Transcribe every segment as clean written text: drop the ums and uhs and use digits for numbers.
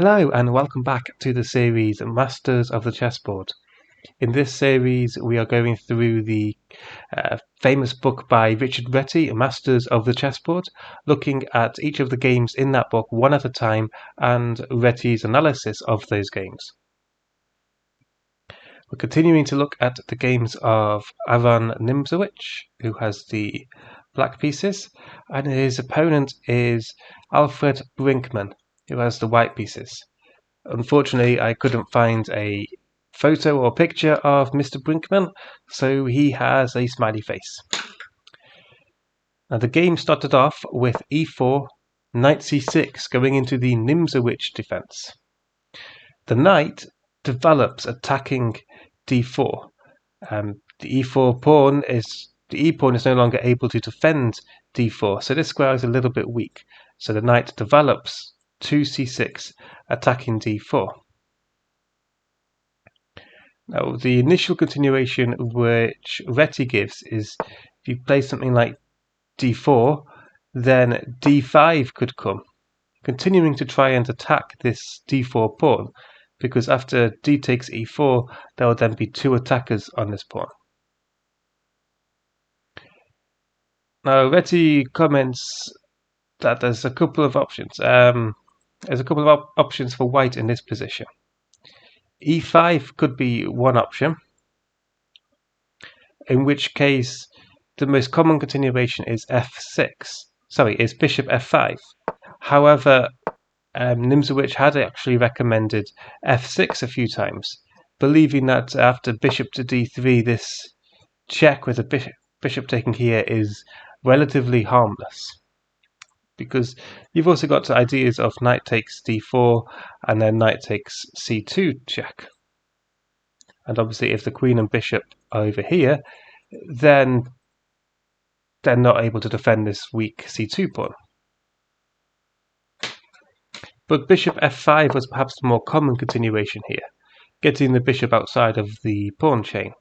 Hello and welcome back to the series Masters of the Chessboard. In this series we are going through the famous book by Richard Reti, Masters of the Chessboard, looking at each of the games in that book one at a time and Reti's analysis of those games. We're continuing to look at the games of Aron Nimzowitsch, who has the black pieces, and his opponent is Alfred Brinckmann, who has the white pieces. Unfortunately, I couldn't find a photo or picture of Mr. Brinckmann, so he has a smiley face. Now the game started off with e4, knight c6 going into the Nimzowitsch defense. The knight develops attacking d4. The e4 pawn is the e pawn is no longer able to defend d4, so this square is a little bit weak. So the knight develops to c6, attacking d4. Now the initial continuation which Reti gives is if you play something like d4, then d5 could come, continuing to try and attack this d4 pawn, because after d takes e4 there will then be two attackers on this pawn. Now Reti comments that there's a couple of options. There's a couple of options for white in this position. e5 could be one option, in which case the most common continuation is is bishop f5. However, Nimzowitsch had actually recommended f6 a few times, believing that after bishop to d3 this check with a bishop taking here is relatively harmless, because you've also got ideas of knight takes d4 and then knight takes c2 check. And obviously if the queen and bishop are over here, then they're not able to defend this weak c2 pawn. But bishop f5 was perhaps the more common continuation here, getting the bishop outside of the pawn chain.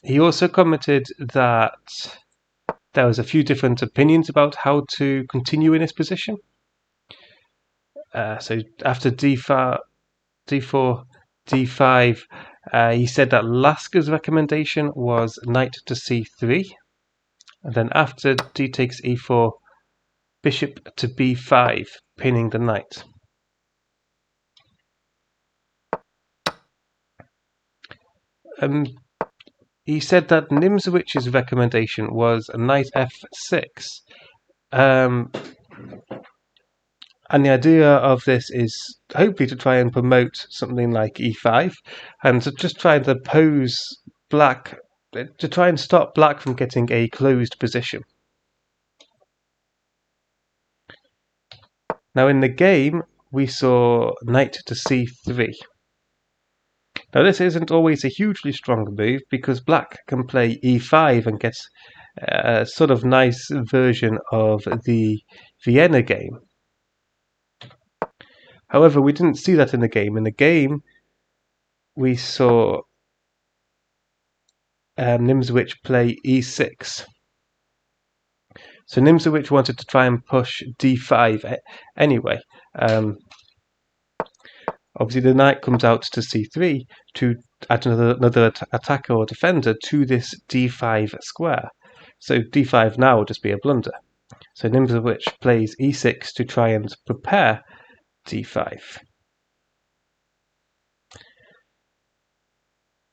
He also commented that there was a few different opinions about how to continue in this position. So after d4, d5, he said that Lasker's recommendation was knight to c3, and then after d takes e4, bishop to b5, pinning the knight. He said that Nimzowicz's recommendation was knight f6, and the idea of this is hopefully to try and promote something like e5, and to just try and oppose black, to try and stop black from getting a closed position. Now in the game we saw knight to c3. Now this isn't always a hugely strong move, because black can play e5 and get a sort of nice version of the Vienna game. However, we didn't see that in the game. In the game we saw Nimzowitsch play e6. So Nimzowitsch wanted to try and push d5 anyway. Obviously the knight comes out to c3 to add another attacker or defender to this d5 square. So d5 now will just be a blunder. So Nimzowitsch plays e6 to try and prepare d5.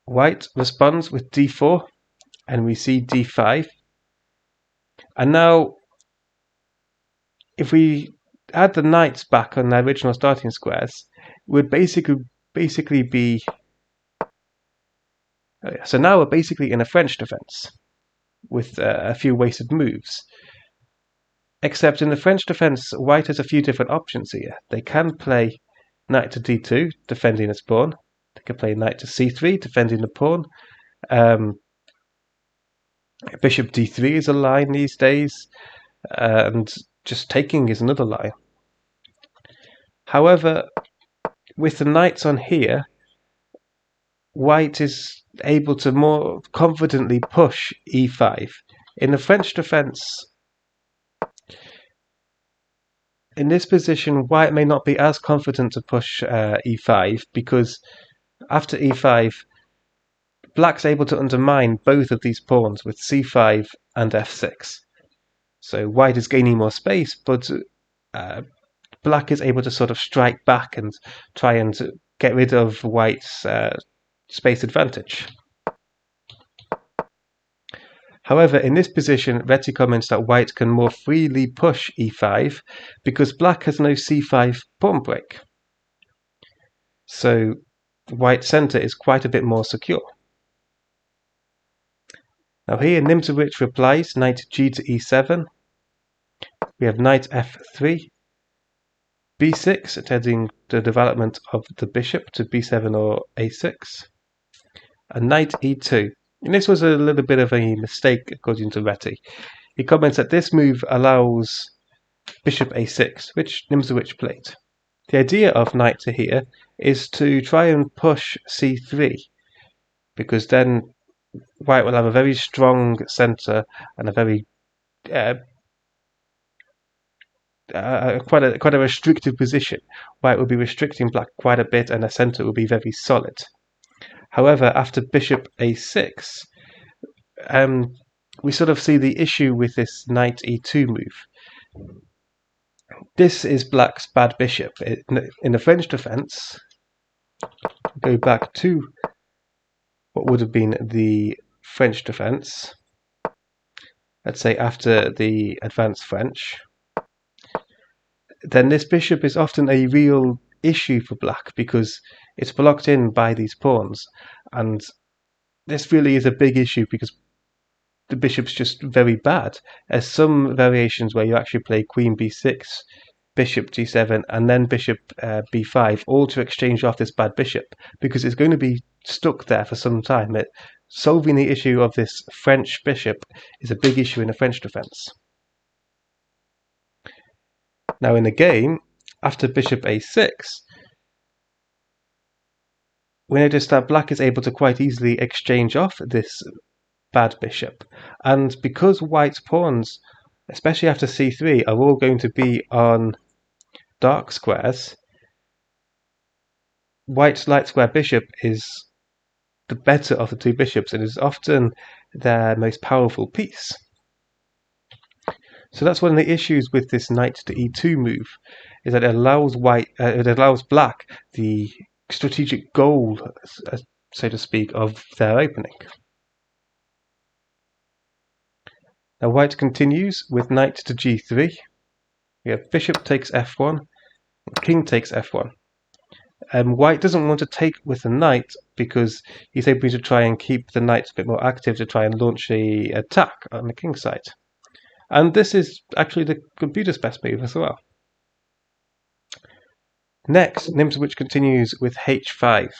White responds with d4, and we see d5. And now, if we add the knights back on their original starting squares, it would basically be. So now we're basically in a French defense with a few wasted moves. Except in the French defense, white has a few different options here. They can play knight to d2, defending its pawn. They can play knight to c3, defending the pawn. Bishop d3 is a line these days, and just taking is another line. However, with the knights on here, white is able to more confidently push e5. In the French defense, in this position, white may not be as confident to push e5, because after e5, black's able to undermine both of these pawns with c5 and f6. So white is gaining more space, but black is able to sort of strike back and try and get rid of white's space advantage. However, in this position, Reti comments that white can more freely push e5 because black has no c5 pawn break. So white's centre is quite a bit more secure. Now here, Nimzowitsch replies knight g to e7. We have knight f3, b6, attending the development of the bishop to b7 or a6, and knight e2. And this was a little bit of a mistake according to Reti. He comments that this move allows bishop a6, which Nimzowitsch played. The idea of knight to here is to try and push c3, because then white will have a very strong centre and a very quite a restrictive position. White will be restricting black quite a bit, and the centre will be very solid. However, after bishop a6, we sort of see the issue with this knight e2 move. This is black's bad bishop. In the French defence, go back to what would have been the French defence, let's say after the advanced French, then this bishop is often a real issue for black because it's blocked in by these pawns, and this really is a big issue because the bishop's just very bad. There's some variations where you actually play queen b6, bishop g7, and then bishop b5, all to exchange off this bad bishop, because it's going to be stuck there for some time. Solving the issue of this French bishop is a big issue in the French defence. Now in the game, after bishop a6, we notice that black is able to quite easily exchange off this bad bishop. And because white's pawns, especially after c3, are all going to be on dark squares, white's light square bishop is the better of the two bishops and is often their most powerful piece. So that's one of the issues with this knight to e2 move, is that it allows black the strategic goal, so to speak, of their opening. Now white continues with knight to g3. We have bishop takes f1, and king takes f1. White doesn't want to take with the knight because he's hoping to try and keep the knight a bit more active to try and launch an attack on the king side. And this is actually the computer's best move as well. Next, Nimzowitsch continues with h5.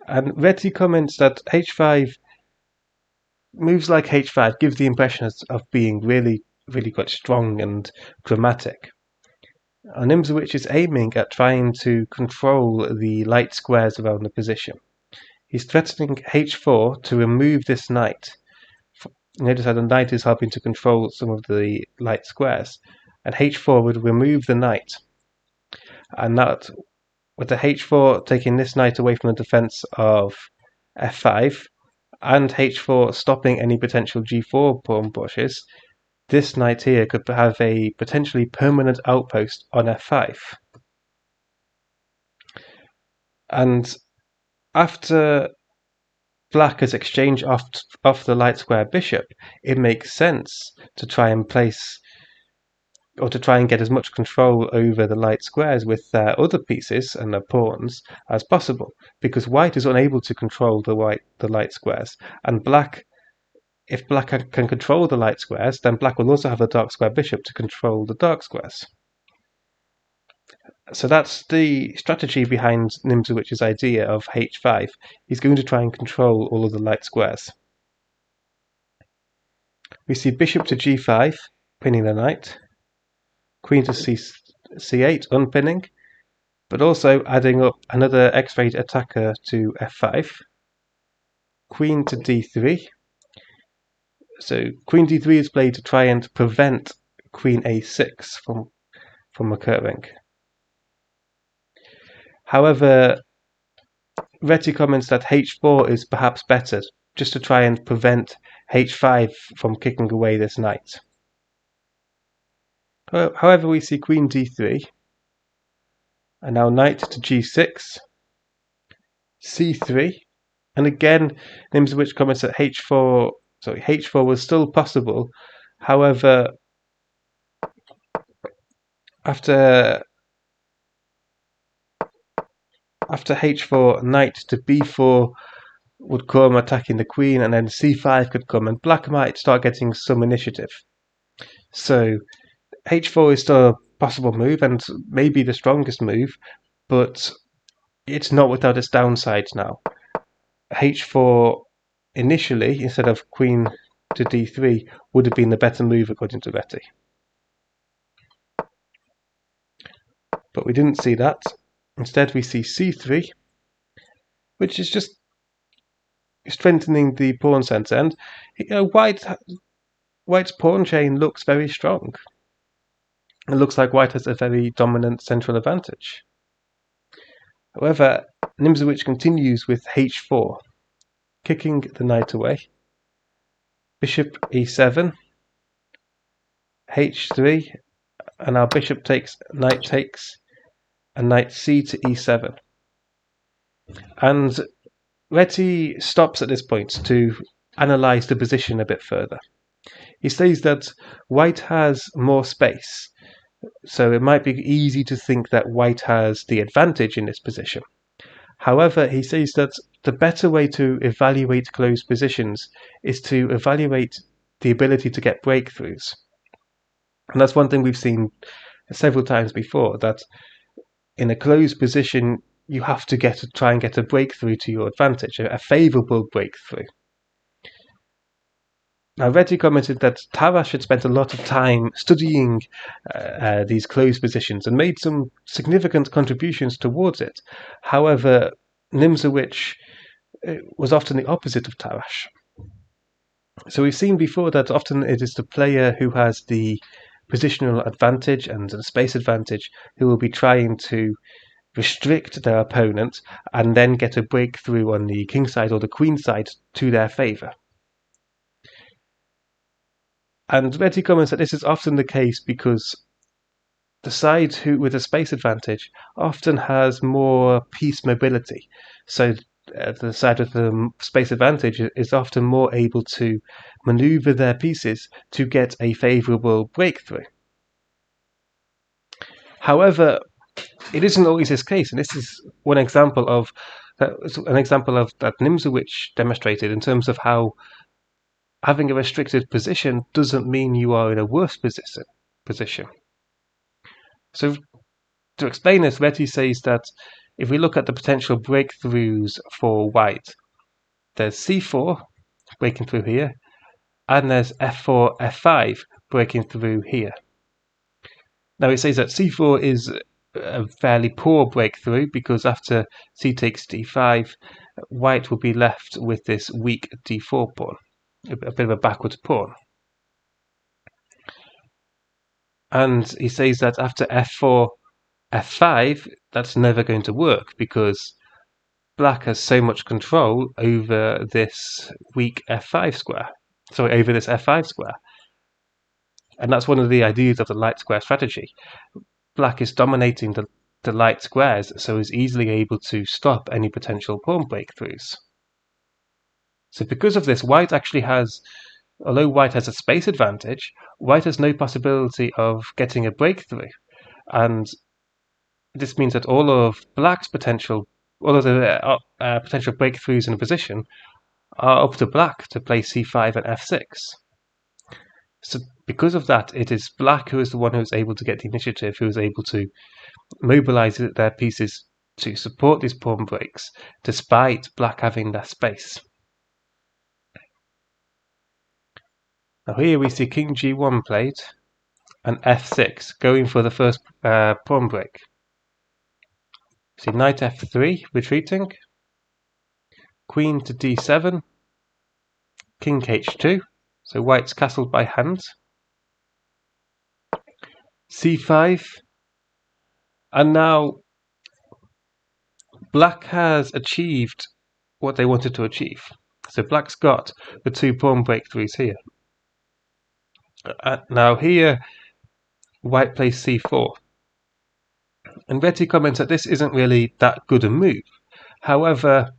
And Reti comments that h5, moves like h5 give the impression of being really quite strong and dramatic. Nimzowitsch is aiming at trying to control the light squares around the position. He's threatening h4 to remove this knight. Notice how the knight is helping to control some of the light squares, and h4 would remove the knight. And that, with the h4 taking this knight away from the defense of f5, and h4 stopping any potential g4 pawn pushes, this knight here could have a potentially permanent outpost on f5. And after black has exchanged off the light square bishop, it makes sense to try and place, or to try and get as much control over the light squares with their other pieces and their pawns as possible, because white is unable to control the light squares, and if black can control the light squares, then black will also have the dark square bishop to control the dark squares. So that's the strategy behind Nimzowicz's idea of h5. He's going to try and control all of the light squares. We see bishop to g5, pinning the knight, queen to c8, unpinning, but also adding up another X-rayed attacker to f5, queen to d3. So queen d3 is played to try and prevent queen a6 from occurring. However, Reti comments that h4 is perhaps better, just to try and prevent h5 from kicking away this knight. However, we see queen d3, and now knight to g6, c3, and again Nimzowitsch comments that h4 was still possible. However, after h4, knight to b4 would come, attacking the queen, and then c5 could come, and black might start getting some initiative. So h4 is still a possible move, and maybe the strongest move, but it's not without its downsides now. h4 initially, instead of queen to d3, would have been the better move according to Reti. But we didn't see that. Instead we see c3, which is just strengthening the pawn center, and White's pawn chain looks very strong. It looks like White has a very dominant central advantage. However, Nimzowitsch continues with h4, kicking the knight away. Bishop e7, h3, and now bishop takes, and knight c to e7. And Reti stops at this point to analyse the position a bit further. He says that White has more space, so it might be easy to think that White has the advantage in this position. However, he says that the better way to evaluate closed positions is to evaluate the ability to get breakthroughs. And that's one thing we've seen several times before, that in a closed position you have to try and get a breakthrough to your advantage, a favourable breakthrough. Now, Reti commented that Tarrasch had spent a lot of time studying these closed positions and made some significant contributions towards it. However, Nimzowitsch was often the opposite of Tarrasch. So we've seen before that often it is the player who has the positional advantage and the space advantage who will be trying to restrict their opponent and then get a breakthrough on the king side or the queen side to their favour. And Reti comments that this is often the case because the side with a space advantage often has more piece mobility. So the side with the space advantage is often more able to maneuver their pieces to get a favourable breakthrough. However, it isn't always this case, and this is one example of that Nimzowitsch demonstrated in terms of how having a restricted position doesn't mean you are in a worse position. So to explain this, Reti says that if we look at the potential breakthroughs for White, there's c4 breaking through here, and there's f4, f5 breaking through here. Now it says that c4 is a fairly poor breakthrough because after c takes d5, White will be left with this weak d4 pawn, a bit of a backwards pawn. And he says that after f4, f5, that's never going to work because Black has so much control over this weak f5 square. Sorry, over this f5 square. And that's one of the ideas of the light square strategy. Black is dominating the light squares, so is easily able to stop any potential pawn breakthroughs. So because of this, White actually has, although White has a space advantage, White has no possibility of getting a breakthrough. And this means that all of the potential breakthroughs in a position are up to Black to play c5 and f6. So because of that, it is Black who is the one who is able to get the initiative, who is able to mobilize their pieces to support these pawn breaks, despite Black having that space. Now here we see King G1 played, and f6, going for the first pawn break. See Knight f3, retreating, Queen to d7, King h2, so White's castled by hand. c5, and now black has achieved what they wanted to achieve. So black's got the 2 pawn breakthroughs here. Now here, white plays c4. And Reti comments that this isn't really that good a move. However,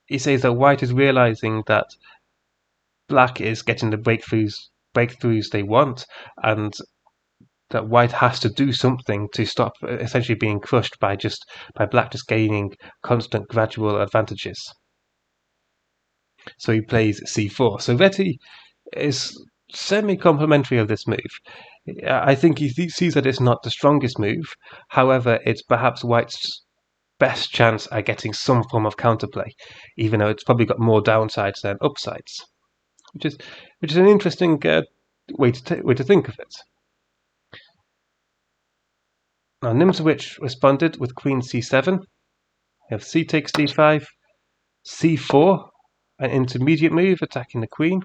he says that white is realizing that black is getting the breakthroughs they want, and that white has to do something to stop essentially being crushed by black just gaining constant gradual advantages. So he plays c4. So Reti is semi-complimentary of this move. I think he sees that it's not the strongest move. However, it's perhaps white's best chance at getting some form of counterplay, even though it's probably got more downsides than upsides, which is an interesting way to think of it. Now Nimzowitsch responded with queen c7. We have c takes d5, c4, an intermediate move attacking the queen,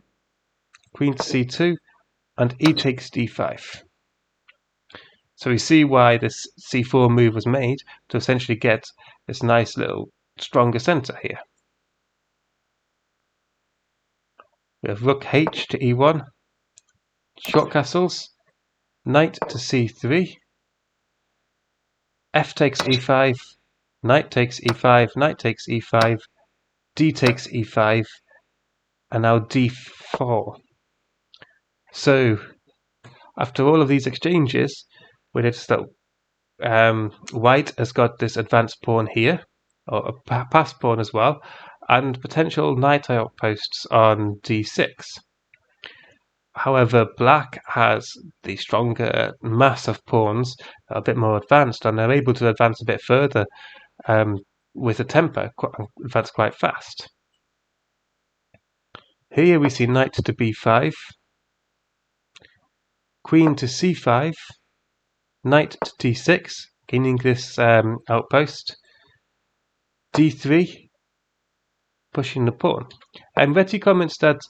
queen to c2, and e takes d5. So we see why this c4 move was made, to essentially get this nice little stronger center here. We have rook h to e1, short castles, knight to c3, f takes e5, knight takes e5, knight takes e5, d takes e5, and now d4. So after all of these exchanges, we notice that white has got this advanced pawn here, or a passed pawn as well, and potential knight outposts on d6. However, black has the stronger mass of pawns that are a bit more advanced, and they're able to advance a bit further with a tempo, advance quite fast. Here we see knight to b5, queen to c5, knight to d6, gaining this outpost, d3, pushing the pawn. And Reti comments that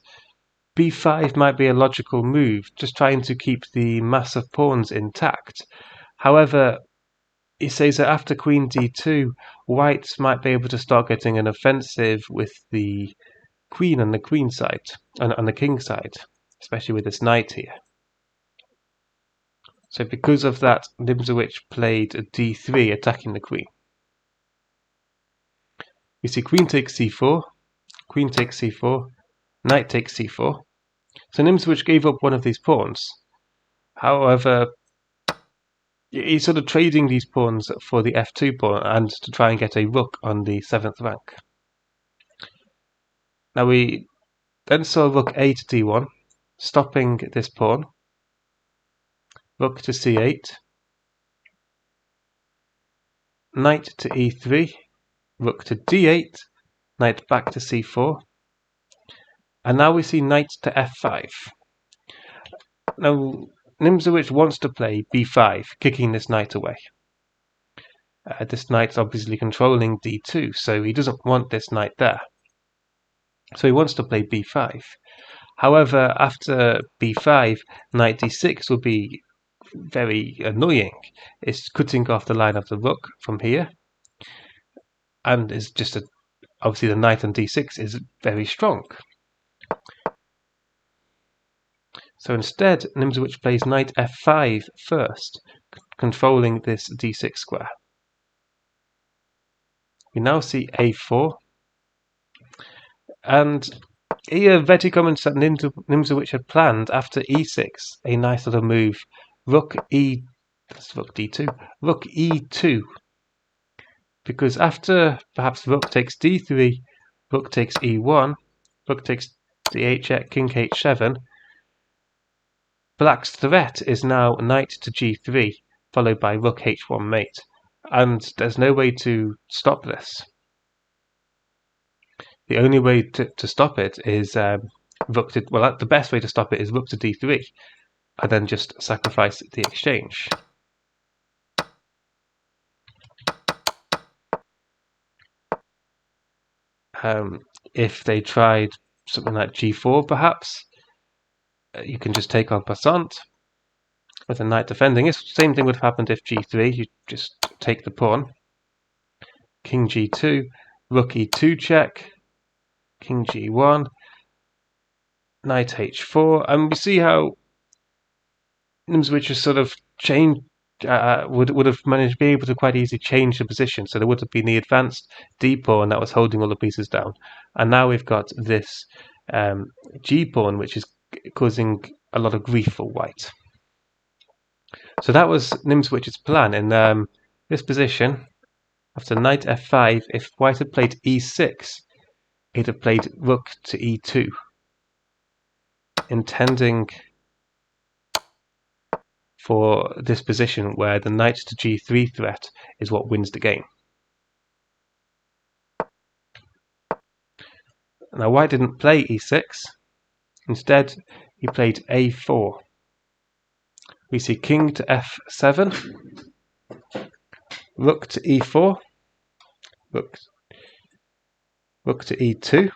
b5 might be a logical move, just trying to keep the mass of pawns intact. However, he says that after queen d2, white might be able to start getting an offensive with the queen on the queen side, on the king side, especially with this knight here. So because of that, Nimzowitsch played a d3, attacking the queen. We see queen takes c4, queen takes c4, knight takes c4. So Nimzowitsch gave up one of these pawns. However, he's sort of trading these pawns for the f2 pawn and to try and get a rook on the 7th rank. Now we then saw rook a to d1, stopping this pawn. Rook to c8, knight to e3, rook to d8, knight back to c4, and now we see knight to f5. Now Nimzowitsch wants to play b5, kicking this knight away. This knight's obviously controlling d2, so he doesn't want this knight there. So he wants to play b5. However, after b5, knight d6 will be very annoying. It's cutting off the line of the rook from here, and it's just obviously the knight on d6 is very strong. So instead, Nimzowitsch plays knight f5 first, controlling this d6 square. We now see a4, and here Reti comments that Nimzowitsch had planned after e6 a nice little move, rook d2, rook e2, because after perhaps rook takes d3, rook takes e1, rook takes d8 check, king h7, black's threat is now knight to g3, followed by rook h1 mate, and there's no way to stop this. The only way to stop it is the best way to stop it is rook to d3, and then just sacrifice the exchange. If they tried something like g4 perhaps, you can just take en passant, with the knight defending. The same thing would have happened if g3, you just take the pawn. King g2, rook e2 check, king g1, knight h4, and we see how Nimzowitsch has sort of changed, would have managed to be able to quite easily change the position. So there would have been the advanced d pawn that was holding all the pieces down, and now we've got this g pawn, which is causing a lot of grief for white. So that was Nimzowicz's plan. In this position, after knight f5, if white had played e6, he'd have played rook to e2, intending for this position where the knight to g3 threat is what wins the game. Now white didn't play e6, instead he played a4. We see king to f7, rook to e4, rook to e2.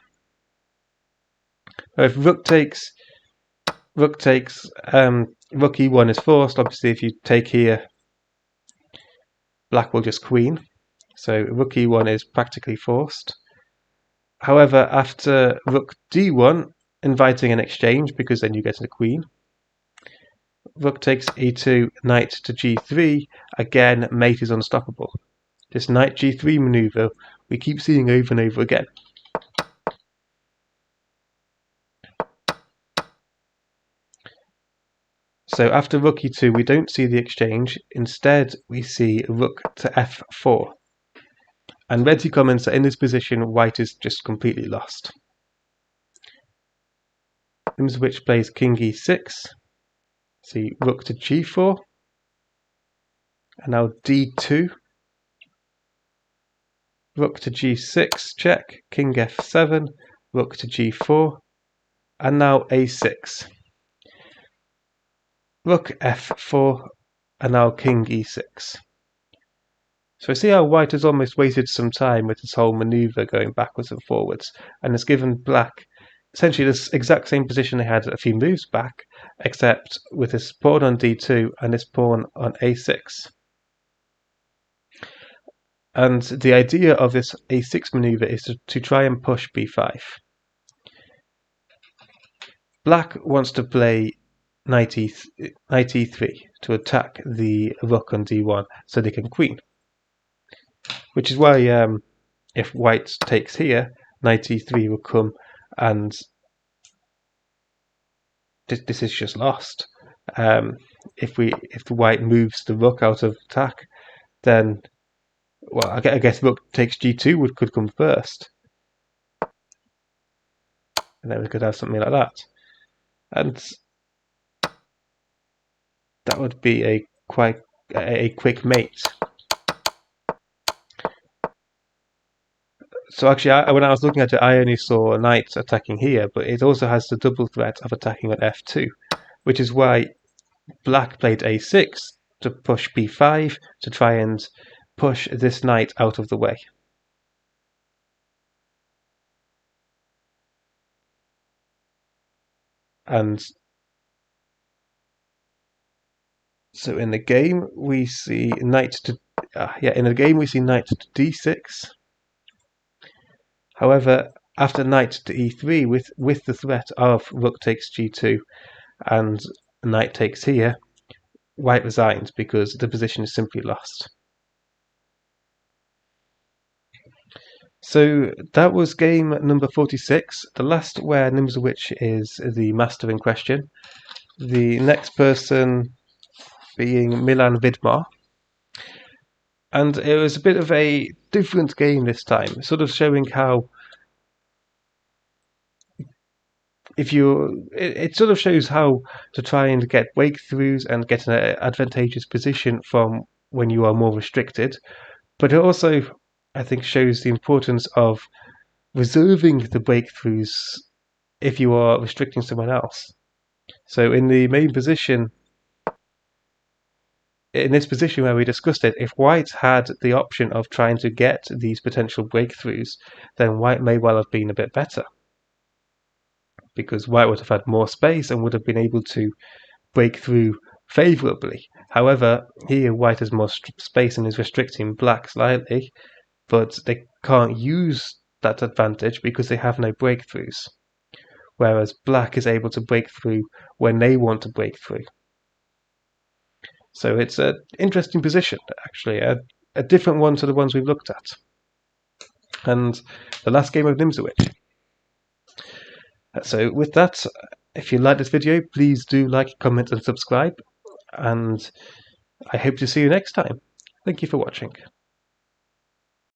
Now if rook takes, rook e1 is forced. Obviously if you take here, black will just queen, so rook e1 is practically forced. However, after rook d1, inviting an exchange because then you get a queen, rook takes e2, knight to g3, again mate is unstoppable. This knight g3 maneuver we keep seeing over and over again. So after rook e2 we don't see the exchange, instead we see rook to f4. And Reti comments that in this position white is just completely lost. Nimzowitsch plays king e6, see rook to g4, and now d2, rook to g6 check, king f7, rook to g4, and now a6. Rook f4, and now king e6. So I see how white has almost wasted some time with this whole maneuver going backwards and forwards, and has given black essentially this exact same position they had a few moves back, except with this pawn on d2 and this pawn on a6. And the idea of this a6 maneuver is to try and push b5. Black wants to play knight e3 to attack the rook on d1 so they can queen. Which is why if white takes here, knight e3 will come, and this is just lost. If the white moves the rook out of attack, then well, I guess rook takes g2 could come first, and then we could have something like that, and that would be a quick mate. So actually, when I was looking at it, I only saw knight attacking here, but it also has the double threat of attacking on f2, which is why black played a6 to push b5 to try and push this knight out of the way. And so in the game we see knight to knight to d6. However, after knight to e3, with the threat of rook takes g2 and knight takes here, white resigns because the position is simply lost. So that was game number 46, the last where Nimzowitsch is the master in question. The next person being Milan Vidmar. And it was a bit of a different game this time, sort of showing how it sort of shows how to try and get breakthroughs and get an advantageous position from when you are more restricted. But it also, I think, shows the importance of reserving the breakthroughs if you are restricting someone else. So in the main position, in this position where we discussed it, if white had the option of trying to get these potential breakthroughs, then white may well have been a bit better, because white would have had more space and would have been able to break through favourably. However, here white has more space and is restricting black slightly, but they can't use that advantage because they have no breakthroughs, whereas black is able to break through when they want to break through. So it's an interesting position, actually, a different one to the ones we've looked at. And the last game of Nimzowitsch. So with that, if you like this video, please do like, comment and subscribe, and I hope to see you next time. Thank you for watching.